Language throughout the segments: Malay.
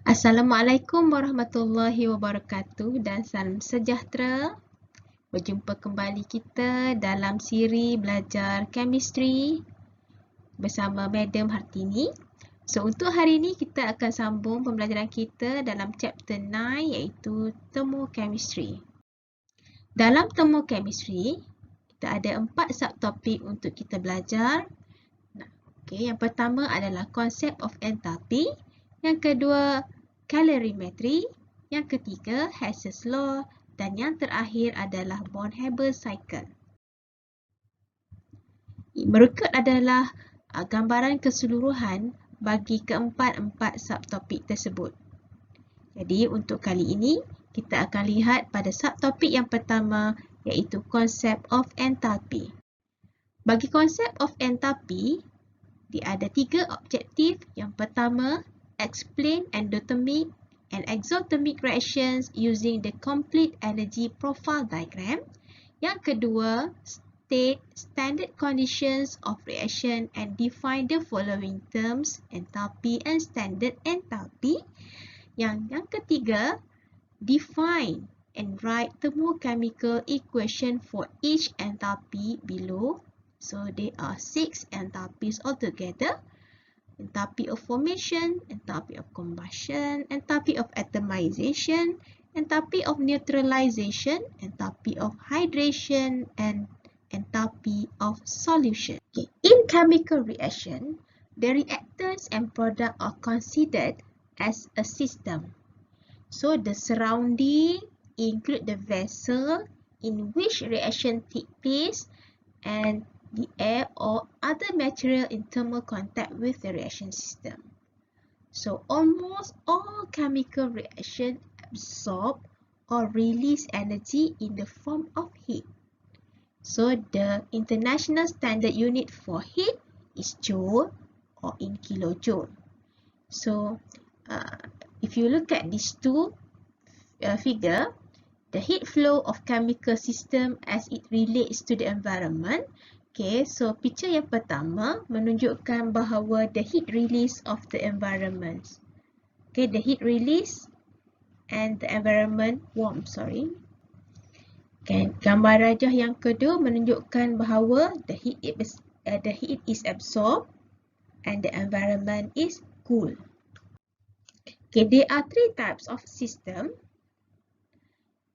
Assalamualaikum warahmatullahi wabarakatuh dan salam sejahtera. Berjumpa kembali kita dalam siri belajar chemistry bersama Madam Hartini. So, untuk hari ini kita akan sambung pembelajaran kita dalam chapter 9 iaitu thermochemistry. Dalam thermochemistry, kita ada 4 subtopik untuk kita belajar. Yang pertama adalah concept of enthalpy, yang kedua calorimetry, yang ketiga Hess's law dan yang terakhir adalah Born-Haber cycle. Berikut adalah gambaran keseluruhan bagi keempat-empat subtopik tersebut. Jadi untuk kali ini kita akan lihat pada subtopik yang pertama iaitu concept of enthalpy. Bagi konsep of enthalpy, dia ada 3 objektif. Yang pertama, explain endothermic and exothermic reactions using the complete energy profile diagram. Yang kedua, state standard conditions of reaction and define the following terms, enthalpy and standard enthalpy. Yang ketiga, define and write thermochemical equation for each enthalpy below. So there are 6 enthalpies altogether. Enthalpy of formation, enthalpy of combustion, enthalpy of atomization, enthalpy of neutralization, enthalpy of hydration, and enthalpy of solution. Okay. In chemical reaction, the reactants and product are considered as a system. So the surrounding include the vessel in which reaction takes place and the air or other material in thermal contact with the reaction system. So almost all chemical reactions absorb or release energy in the form of heat. So the international standard unit for heat is joule or in kilojoule. So if you look at these two figure, the heat flow of chemical system as it relates to the environment. Okay, so picture yang pertama menunjukkan bahawa the heat release of the environment. Okay, the heat release and the environment warm, sorry. Okay, gambar rajah yang kedua menunjukkan bahawa the heat is absorbed and the environment is cool. Okay, there are 3 types of system.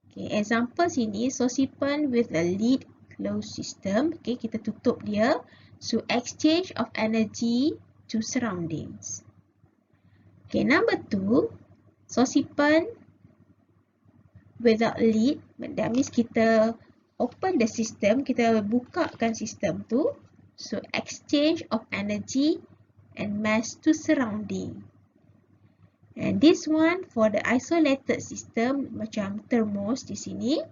Okay, example sini, saucepan with a lid closed system. Okay, kita tutup dia. So, exchange of energy to surroundings. Okay, number 2, saucepan without lid. That means kita open the system, kita bukakan sistem tu. So, exchange of energy and mass to surrounding. And this one for the isolated system, macam thermos di sini.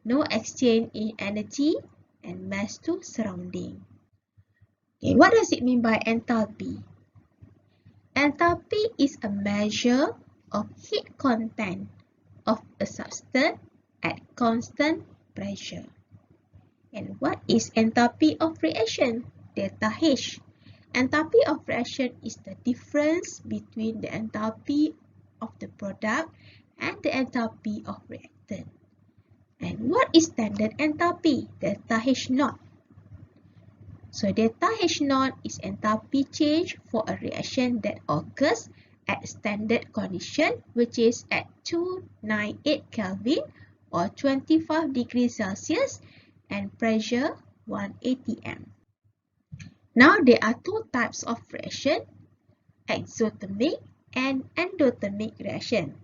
No exchange in energy and mass to surrounding. Okay, what does it mean by enthalpy? Enthalpy is a measure of heat content of a substance at constant pressure. And what is enthalpy of reaction? Delta H. Enthalpy of reaction is the difference between the enthalpy of the product and the enthalpy of reactant. And what is standard enthalpy? Delta H naught. So delta H naught is enthalpy change for a reaction that occurs at standard condition, which is at 298 Kelvin or 25 degrees Celsius and pressure 1 atm. Now there are 2 types of reaction, exothermic and endothermic reaction.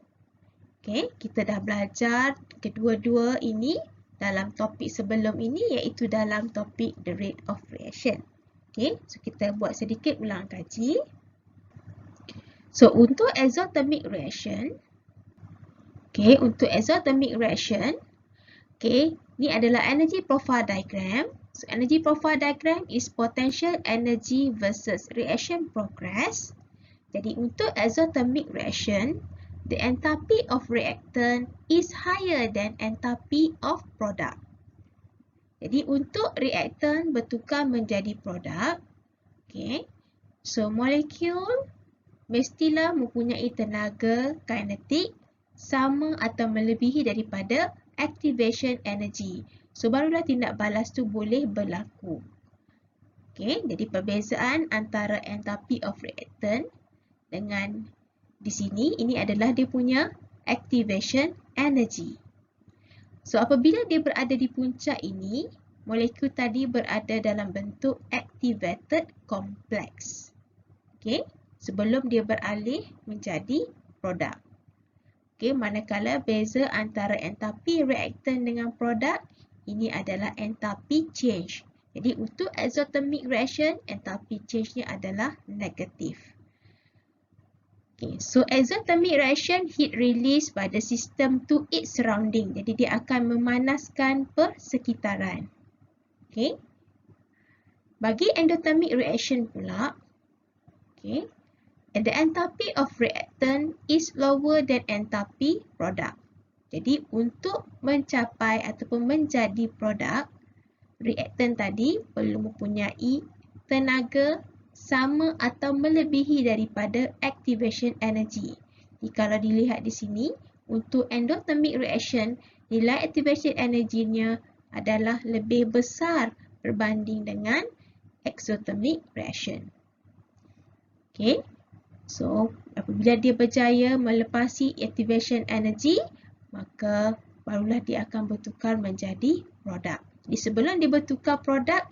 Okay, kita dah belajar kedua-dua ini dalam topik sebelum ini iaitu dalam topik the rate of reaction. Okay, so kita buat sedikit ulang kaji. So untuk exothermic reaction, okay, okay, ni adalah energy profile diagram. So energy profile diagram is potential energy versus reaction progress. Jadi untuk exothermic reaction, the enthalpy of reactant is higher than enthalpy of product. Jadi untuk reactant bertukar menjadi produk, okay, so molecule mestilah mempunyai tenaga kinetik sama atau melebihi daripada activation energy. So, barulah tindak balas tu boleh berlaku. Okay, jadi perbezaan antara enthalpy of reactant dengan di sini, ini adalah dia punya activation energy. So, apabila dia berada di puncak ini, molekul tadi berada dalam bentuk activated complex. Okay, sebelum dia beralih menjadi produk. Okay, manakala beza antara enthalpy reactant dengan produk, ini adalah enthalpy change. Jadi, untuk exothermic reaction, enthalpy change-nya adalah negatif. Okay, so exothermic reaction heat release pada sistem to its surrounding. Jadi, dia akan memanaskan persekitaran. Okay. Bagi endothermic reaction pula, okay, the enthalpy of reactant is lower than enthalpy product. Jadi, untuk mencapai ataupun menjadi produk, reaktan tadi perlu mempunyai tenaga sama atau melebihi daripada activation energy. Jadi, kalau dilihat di sini, untuk endothermic reaction, nilai activation energy-nya adalah lebih besar berbanding dengan exothermic reaction. Okay. So, apabila dia berjaya melepasi activation energy, maka barulah dia akan bertukar menjadi produk. Jadi, sebelum dia bertukar produk,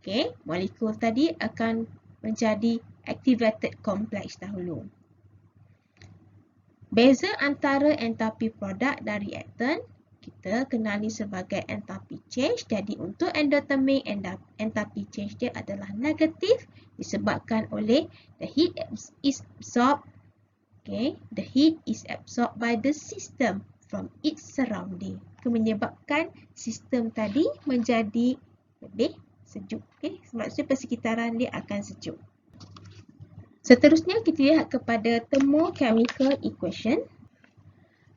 okay, molekul tadi akan menjadi activated complex dahulu. Beza antara enthalpy produk dan reactant, kita kenali sebagai enthalpy change. Jadi, untuk endothermic, enthalpy change dia adalah negatif disebabkan oleh the heat is absorbed. Okay, the heat is absorbed by the system from its surrounding. Menyebabkan sistem tadi menjadi lebih sejuk. Okay, maksudnya persekitaran dia akan sejuk. Seterusnya kita lihat kepada thermochemical equation.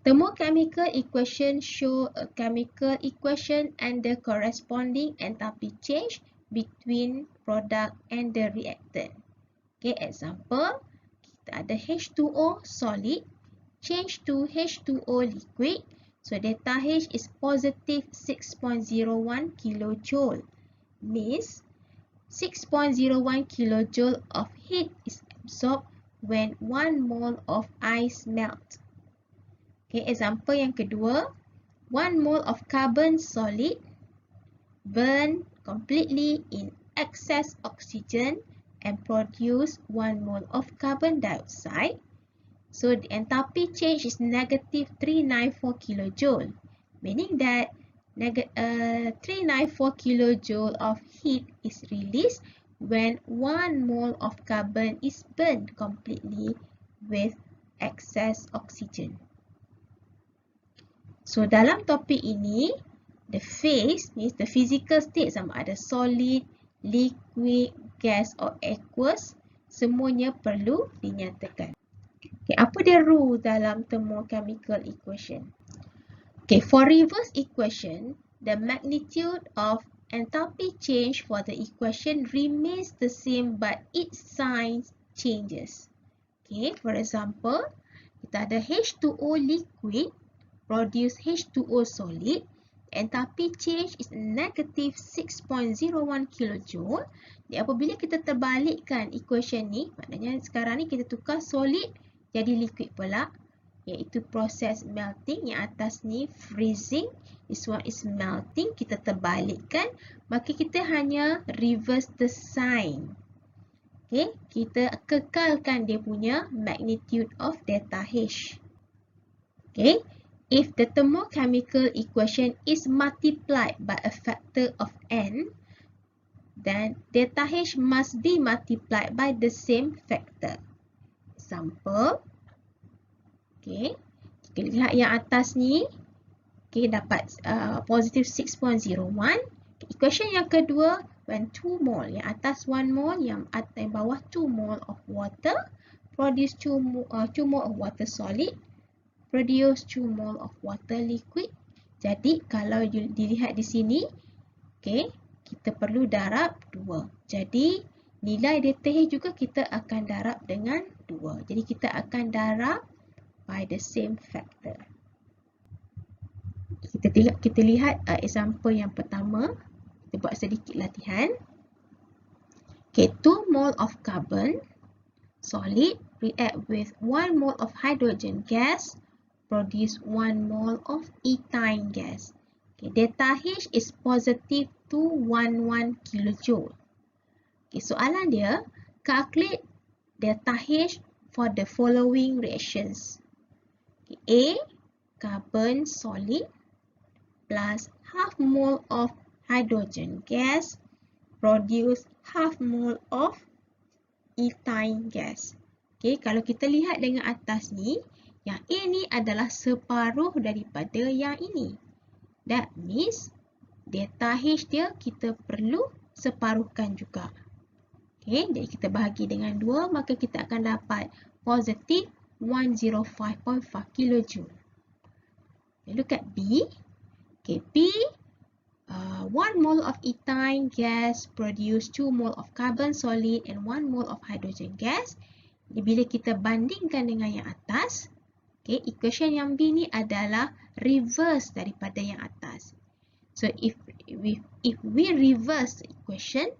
Thermochemical equation show a chemical equation and the corresponding enthalpy change between product and the reactant. Okay, example, kita ada H2O solid change to H2O liquid. So, delta H is positive 6.01 kilojoule. Means 6.01 kilojoule of heat is absorbed when 1 mole of ice melts. Okay, example yang kedua, 1 mole of carbon solid burn completely in excess oxygen and produce 1 mole of carbon dioxide. So, the enthalpy change is negative 394 kilojoule, meaning that 394 kilojoule of heat is released when 1 mole of carbon is burned completely with excess oxygen. So, dalam topik ini, the phase means the physical state sama ada solid, liquid, gas or aqueous, semuanya perlu dinyatakan. Okay, apa dia rule dalam thermochemical equation? Okay, for reverse equation, the magnitude of enthalpy change for the equation remains the same but its sign changes. Okay, for example, kita ada H2O liquid produce H2O solid. Enthalpy change is negative 6.01 kilojoule. Jadi, apabila kita terbalikkan equation ni, maknanya sekarang ni kita tukar solid jadi liquid pula, iaitu proses melting. Yang atas ni freezing, this one is melting. Kita terbalikkan, maka kita hanya reverse the sign. Okay, kita kekalkan dia punya magnitude of delta H. Okay, if the thermochemical equation is multiplied by a factor of n, then delta H must be multiplied by the same factor. Example, okay, kita lihat yang atas ni, okay, dapat positive 6.01. Equation yang kedua, when 2 mole, yang atas 1 mole, yang bawah 2 mole of water, produce 2 mole of water solid, produce 2 mole of water liquid. Jadi, kalau dilihat di sini, okay, kita perlu darab 2. Jadi, nilai delta H juga kita akan darab dengan 2. Jadi kita akan darab by the same factor. Kita lihat example yang pertama. Kita buat sedikit latihan. Okay, 2 mole of carbon solid react with 1 mole of hydrogen gas, produce 1 mole of ethane gas. Okay, delta H is positive 211 kilojoule. Okay, soalan dia, calculate delta H for the following reactions. Okay, A, carbon solid plus half mole of hydrogen gas produce half mole of ethane gas. Okay, kalau kita lihat dengan atas ni, yang A ni adalah separuh daripada yang ini. That means delta H dia kita perlu separuhkan juga. Okay, jadi kita bahagi dengan 2, maka kita akan dapat positif 105.5 kilojoule. Look at B. Okay, B, 1 mole of ethane gas produce 2 mole of carbon solid and 1 mole of hydrogen gas. Jadi bila kita bandingkan dengan yang atas, okay, equation yang B ni adalah reverse daripada yang atas. So if we reverse the equation,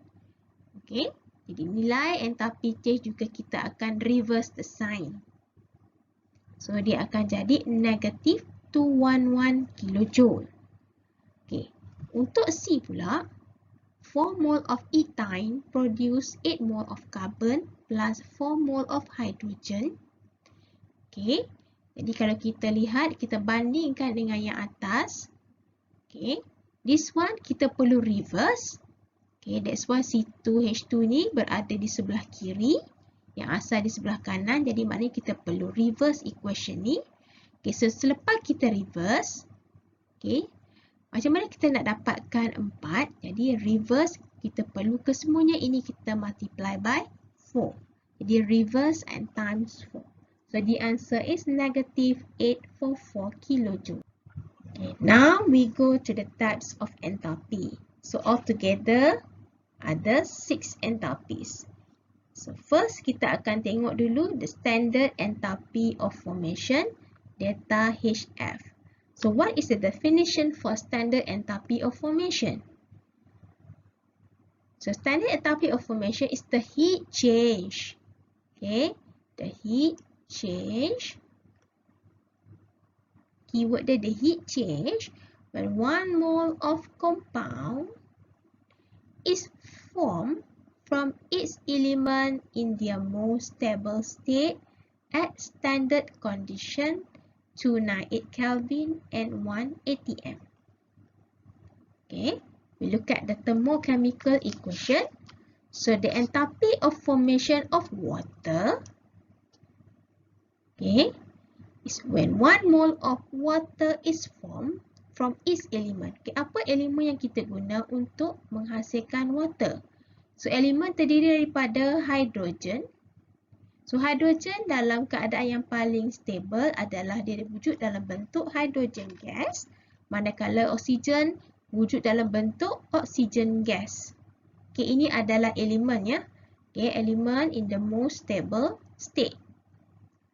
okay, jadi nilai entapi change juga kita akan reverse the sign. So dia akan jadi negatif 211 kilojoule. Okay. Untuk C pula, 4 mole of ethane produce 8 mole of carbon plus 4 mole of hydrogen. Okay. Jadi kalau kita lihat, kita bandingkan dengan yang atas. Okay. This one kita perlu reverse. Okay. That's why C2H2 ni berada di sebelah kiri. Yang asal di sebelah kanan. Jadi maknanya kita perlu reverse equation ni. Okay. So selepas kita reverse. Okay. Macam mana kita nak dapatkan 4? Jadi reverse kita perlu kesemuanya ini kita multiply by 4. Jadi reverse and times 4. So the answer is negative 844 kilojoule. Okay, now we go to the types of enthalpy. So altogether ada 6 enthalpies. So first kita akan tengok dulu the standard enthalpy of formation, delta HF. So what is the definition for standard enthalpy of formation? So standard enthalpy of formation is the heat change. Okay, the heat change. Keyword dia the heat change when 1 mole of compound is formed from its element in their most stable state at standard condition 298 Kelvin and 1 atm. Okay, we look at the thermochemical equation. So the enthalpy of formation of water, okay, is when 1 mole of water is formed from its element. Okay, apa elemen yang kita guna untuk menghasilkan water? So elemen terdiri daripada hidrogen. So hidrogen dalam keadaan yang paling stable adalah dia wujud dalam bentuk hydrogen gas, manakala oksigen wujud dalam bentuk oksigen gas. Okay, ini adalah elemen ya. Okay, elemen in the most stable state.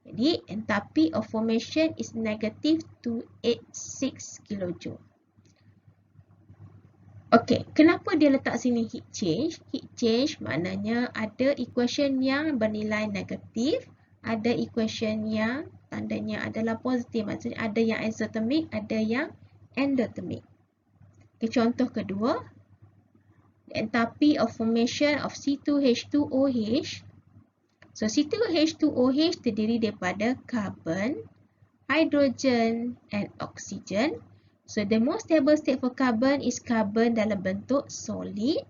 Jadi enthalpy of formation is negative 286 kilojoule. Okay, kenapa dia letak sini heat change? Heat change maknanya ada equation yang bernilai negatif, ada equation yang tandanya adalah positif. Maksudnya ada yang isothermic, ada yang endothermic. Okay, contoh kedua, the enthalpy of formation of C2H2OH. So C2H2OH terdiri daripada carbon, hydrogen and oxygen. So the most stable state for carbon is carbon dalam bentuk solid.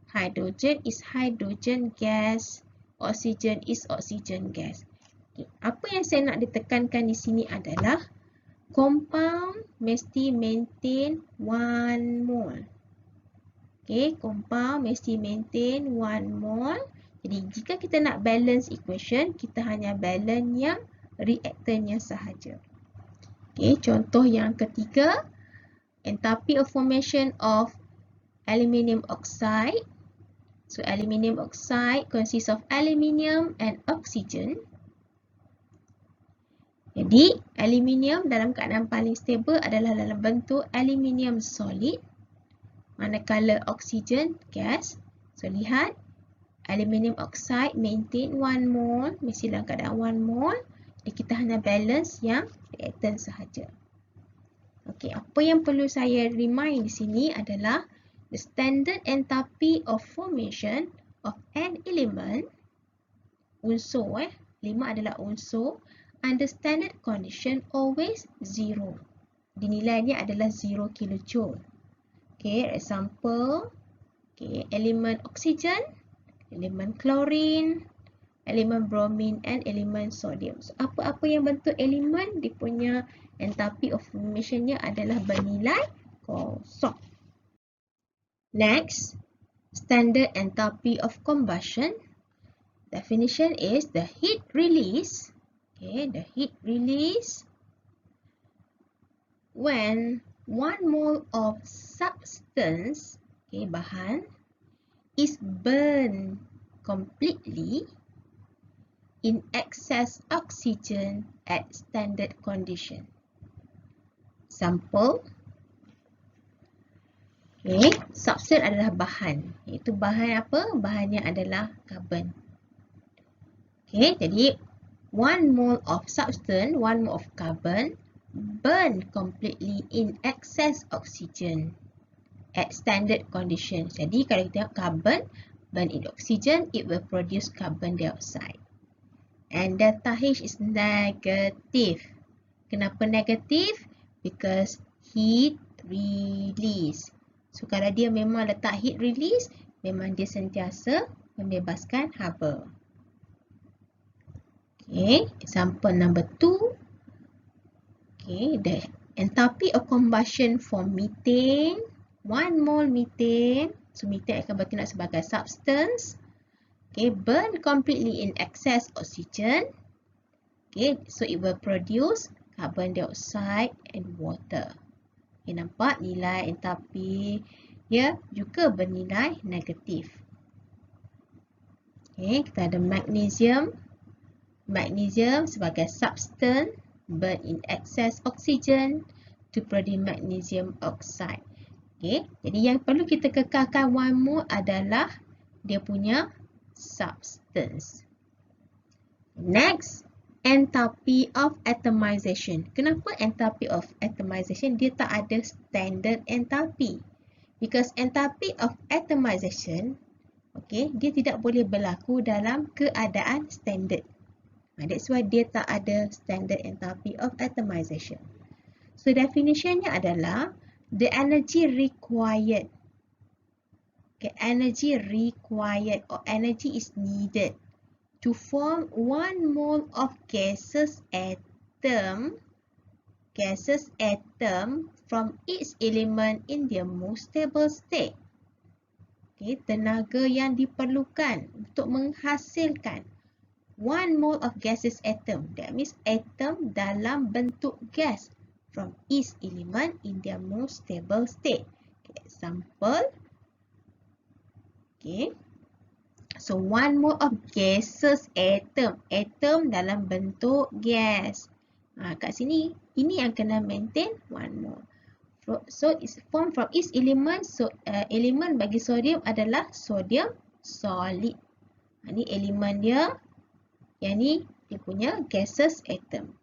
Hydrogen is hydrogen gas. Oxygen is oxygen gas. Okay. Apa yang saya nak ditekankan di sini adalah compound mesti maintain 1 mole. Okay, compound mesti maintain 1 mole. Jadi jika kita nak balance equation, kita hanya balance yang reaktannya sahaja. Okay, contoh yang ketiga, enthalpy of formation of aluminium oxide. So aluminium oxide consists of aluminium and oxygen. Jadi aluminium dalam keadaan paling stable adalah dalam bentuk aluminium solid, manakala oksigen gas. So lihat, aluminium oxide maintain 1 mole, mesti dalam keadaan 1 mole. Jadi kita hanya balance yang reaktan sahaja. Okey, apa yang perlu saya remind di sini adalah the standard enthalpy of formation of an element, unsur 5 adalah unsur, under standard condition always 0. Dinilainya adalah 0 kilojoule. Okay, example, okay, elemen oksigen, elemen klorin, elemen bromin, and elemen sodium. So, apa-apa yang bentuk elemen, dia punya enthalpy of formation-nya adalah bernilai kosong. Next, standard enthalpy of combustion. Definition is the heat release. Okay, the heat release when 1 mole of substance, okay, bahan, is burned completely in excess oxygen at standard condition. Sample. Okay, substance adalah bahan. Iaitu bahan apa? Bahannya adalah karbon. Okay, jadi 1 mole of substance, 1 mole of carbon, burn completely in excess oxygen at standard condition. Jadi kalau kita tengok carbon burn in oxygen, it will produce carbon dioxide. And delta H is negative. Kenapa negative? Because heat release. So kalau dia memang letak heat release, memang dia sentiasa membebaskan haba. Okay, example number 2. Okay, the enthalpy of combustion for methane, 1 mole methane. So methane akan bertindak sebagai substance. Okay, burn completely in excess oxygen. Okay, so it will produce carbon dioxide and water. Okay, nampak nilai enthalpy dia juga bernilai negatif. Okay, kita ada magnesium. Magnesium sebagai substance burn in excess oxygen to produce magnesium oxide. Okay, jadi yang perlu kita kekalkan 1 mole adalah dia punya substance. Next, enthalpy of atomization. Kenapa enthalpy of atomization? Dia tak ada standard enthalpy. Because enthalpy of atomization, okay, dia tidak boleh berlaku dalam keadaan standard. That's why dia tak ada standard enthalpy of atomization. So definitionnya adalah the energy required. Okay, energy required or energy is needed to form 1 mole of gaseous atom from each element in their most stable state. Okay, tenaga yang diperlukan untuk menghasilkan 1 mole of gaseous atom. That means atom dalam bentuk gas from each element in their most stable state. Okay, example. Okay. So 1 mole of gaseous atom. Atom dalam bentuk gas. Kat sini, ini yang kena maintain 1 mole. So it's formed from each element. So elemen bagi sodium adalah sodium solid. Ini elemen dia. Yang ni dia punya gaseous atom.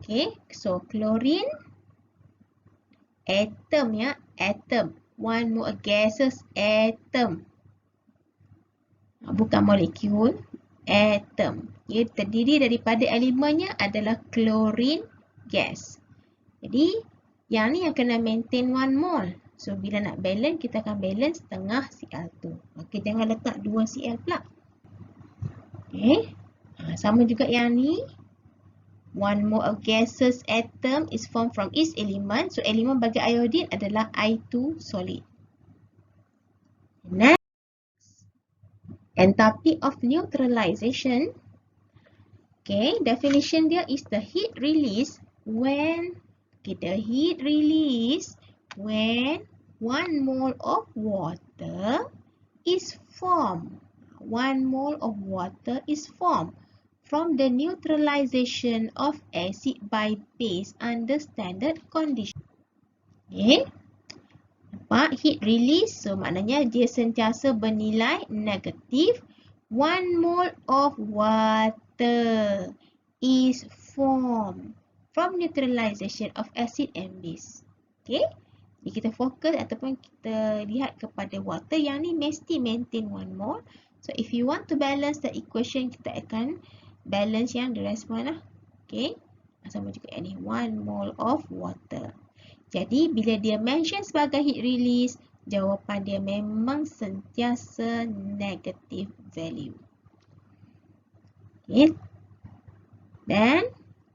Okay, so chlorine atom ya, atom. 1 mole gaseous atom. Bukan molekul, atom. Ia terdiri daripada elemennya adalah chlorine gas. Jadi yang ni yang kena maintain 1 mole. So bila nak balance, kita akan balance setengah Cl2. Okay, jangan letak 2 Cl pula. Okay. Sama juga yang ni. 1 mole of gaseous atom is formed from each element. So elemen bagi iodine adalah I2 solid. Next, enthalpy of neutralization. Okay, definition dia is the heat release when when 1 mole of water is formed. 1 mole of water is formed from the neutralization of acid by base under standard condition. Okay. Nampak heat release, so maknanya dia sentiasa bernilai negatif. 1 mole of water is formed from neutralization of acid and base. Okay. Jadi kita fokus ataupun kita lihat kepada water yang ni mesti maintain 1 mole. So if you want to balance the equation, kita akan balance yang the rest one lah. Okay. Sama juga yang ni, 1 mole of water. Jadi, bila dia mention sebagai heat release, jawapan dia memang sentiasa negative value. Okay. Dan,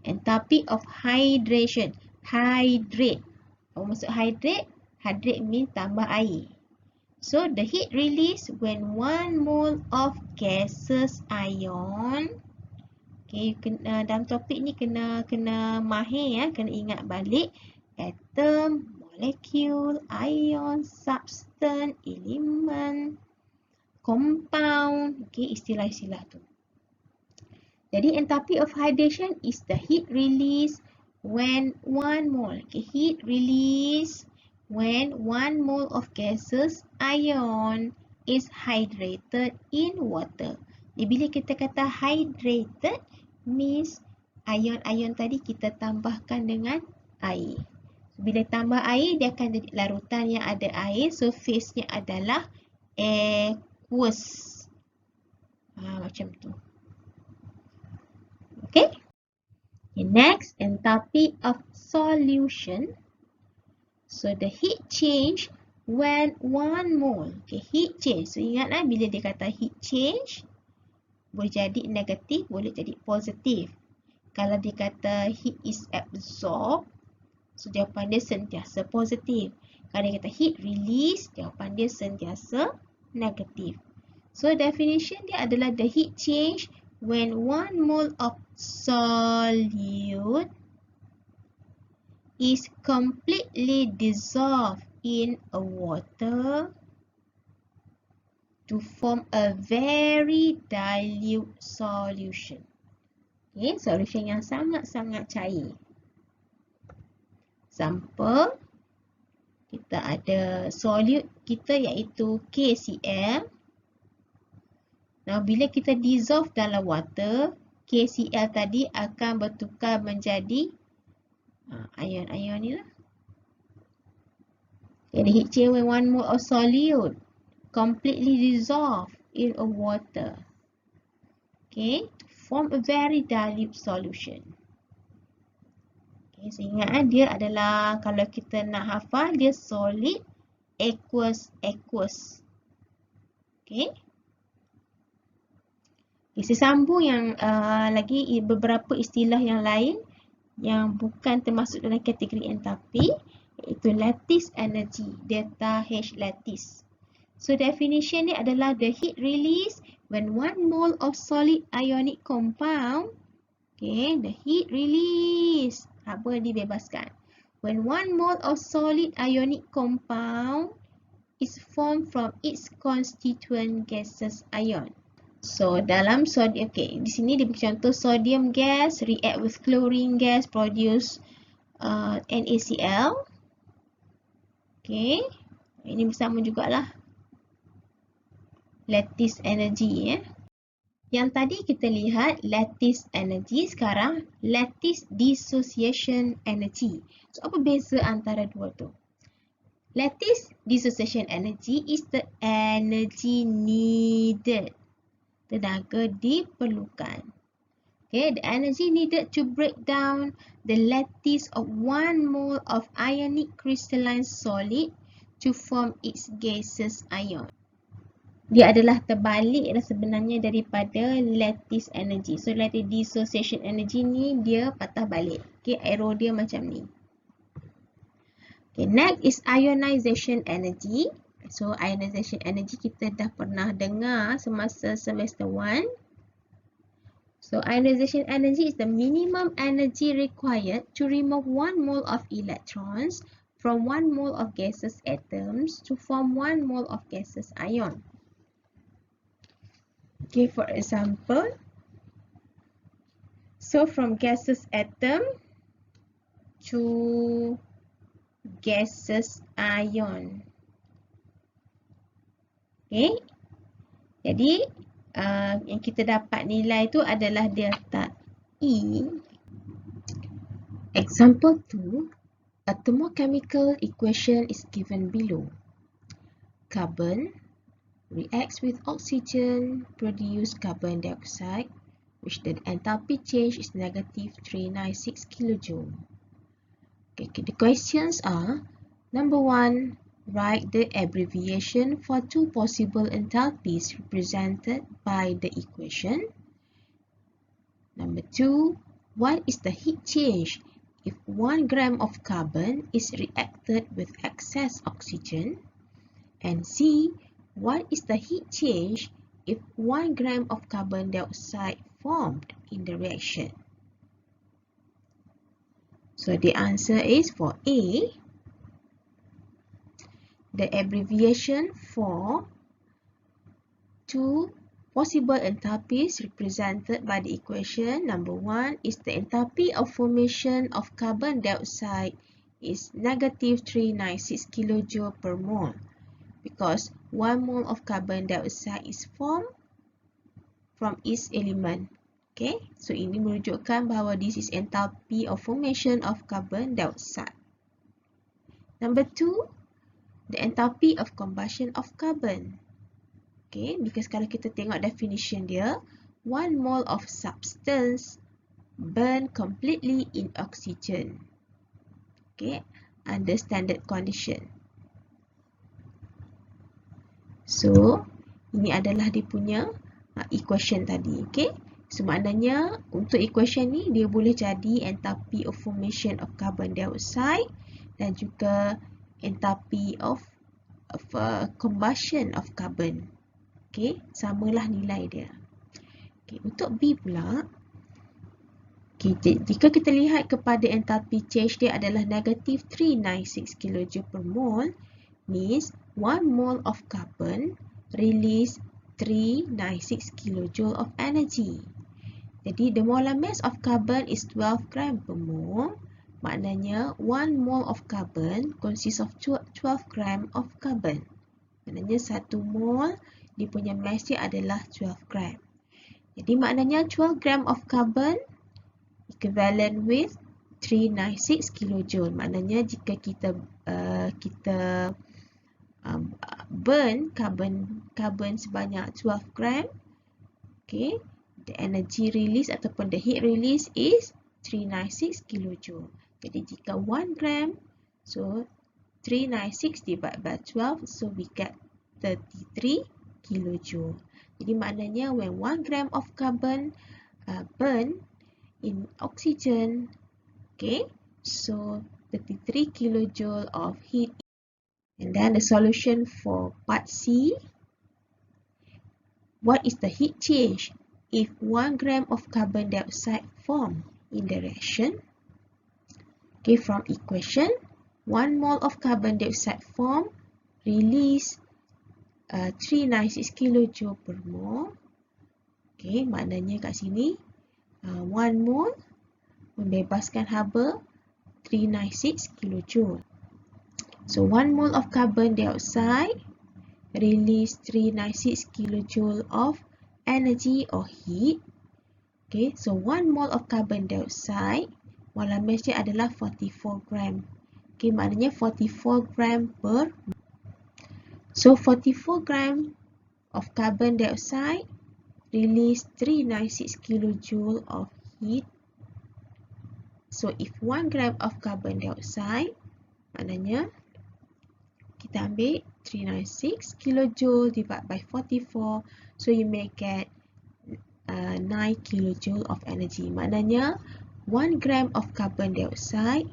enthalpy of hydration. Hydrate. Apa maksud hydrate? Hydrate means tambah air. So, the heat release when 1 mole of gaseous ion. Okay, dalam topik ni kena mahir ya, kena ingat balik. Atom, molecule, ion, substance, element, compound. Okay, istilah-istilah tu. Jadi, enthalpy of hydration is the heat release when 1 mole. Okay, heat release when 1 mole of gaseous ion is hydrated in water. Jadi, bila kita kata hydrated, means ion-ion tadi kita tambahkan dengan air. Bila tambah air, dia akan jadi larutan yang ada air. So, phase-nya adalah aqueous. Macam tu. Okay. Next, enthalpy of solution. So, the heat change when 1 mole. Okay, heat change. So, ingatlah bila dia kata heat change, boleh jadi negatif, boleh jadi positif. Kalau dia kata heat is absorbed, so jawapan dia sentiasa positif. Kalau dia kata heat release, jawapan dia sentiasa negatif. So definition dia adalah the heat change when 1 mole of solute is completely dissolved in a water to form a very dilute solution. Okay, solution yang sangat-sangat cair. Example, kita ada solute kita iaitu KCl. Nah, bila kita dissolve dalam water, KCl tadi akan bertukar menjadi ion-ion ni lah. Jadi heat change when 1 mole of solute completely dissolved in a water. Okay, to form a very dilute solution. Okay, so ingat dia adalah, kalau kita nak hafal, dia solid, aqueous. Okay. Saya sambung yang lagi beberapa istilah yang lain yang bukan termasuk dalam kategori enthalpy, iaitu lattice energy, delta H lattice. So definition ni adalah the heat release when 1 mole of solid ionic compound. Okay, the heat release. Apa dibebaskan? When 1 mole of solid ionic compound is formed from its constituent gaseous ion. So dalam sodium, okay, di sini dia beri contoh sodium gas react with chlorine gas produce NaCl. Okay, ini bersama jugalah lattice energy ya. Yang tadi kita lihat lattice energy, sekarang lattice dissociation energy. So apa beza antara dua tu? Lattice dissociation energy is the energy needed. Tenaga diperlukan. Okay, the energy needed to break down the lattice of 1 mole of ionic crystalline solid to form its gaseous ion. Dia adalah terbalik sebenarnya daripada lattice energy. So, lattice dissociation energy ni dia patah balik. Okay, arrow dia macam ni. Okay, next is ionization energy. So, ionization energy kita dah pernah dengar semasa semester 1. So, ionization energy is the minimum energy required to remove 1 mole of electrons from 1 mole of gaseous atoms to form 1 mole of gaseous ion. Okay, for example, so from gaseous atom to gaseous ion. Okay, jadi yang kita dapat nilai tu adalah delta E. Example 2, a thermochemical equation is given below. Carbon reacts with oxygen, produce carbon dioxide, which the enthalpy change is negative 396 kilojoule. Okay, the questions are, number 1, write the abbreviation for two possible enthalpies represented by the equation. Number 2, what is the heat change if 1 gram of carbon is reacted with excess oxygen? And C, what is the heat change if 1 gram of carbon dioxide formed in the reaction? So the answer is for A. The abbreviation for two possible enthalpies represented by the equation, number 1 is the enthalpy of formation of carbon dioxide is negative 396 kilojoule per mole, because 1 mole of carbon dioxide is formed from its element. Okay, so ini menunjukkan bahawa this is enthalpy of formation of carbon dioxide. Number 2, the enthalpy of combustion of carbon. Okay, because kalau kita tengok definition dia, 1 mole of substance burn completely in oxygen. Okay, under standard condition. So, ini adalah dia punya equation tadi. Okay, so maknanya untuk equation ni dia boleh jadi enthalpy of formation of carbon dioxide dan juga enthalpy of combustion of carbon. Okay, samalah nilai dia. Okay, untuk B pula, okay, jika kita lihat kepada enthalpy change dia adalah negative 396 kJ per mole, means 1 mole of carbon release 396 kJ of energy. Jadi, the molar mass of carbon is 12 gram per mole. Maknanya, 1 mole of carbon consists of 12 gram of carbon. Maknanya, 1 mole dia punya mass dia adalah 12 gram. Jadi maknanya 12 gram of carbon equivalent with 396 kilojoule. Maknanya jika kita burn carbon sebanyak 12 gram, okay, the energy release ataupun the heat release is 396 kilojoule. Jadi jika 1 gram, so 396 divided by 12, so we get 33 kilojoule. Jadi maknanya when 1 gram of carbon burn in oxygen, okay, so 33 kilojoule of heat. And then the solution for part C, what is the heat change if 1 gram of carbon dioxide formed in the reaction? Okay, from equation, 1 mole of carbon dioxide formed, release 396 kJ per mole. Okay, maknanya kat sini 1 mole membebaskan haba 396 kJ. So 1 mole of carbon dioxide release 396 kJ of energy or heat. Okay, so 1 mole of carbon dioxide, molar mass dia adalah 44 gram. Okay, maknanya 44 gram per mole. So 44 gram of carbon dioxide release 396 kJ of heat. So if 1 gram of carbon dioxide, maknanya kita ambil 396 kJ divided by 44, so you may get 9 kJ of energy. Maknanya 1 gram of carbon dioxide,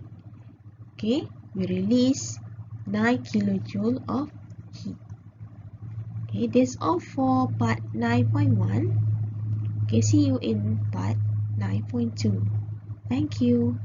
okay, we release 9 kJ of heat. Okay, that's all for part 9.1. Okay, see you in part 9.2. Thank you.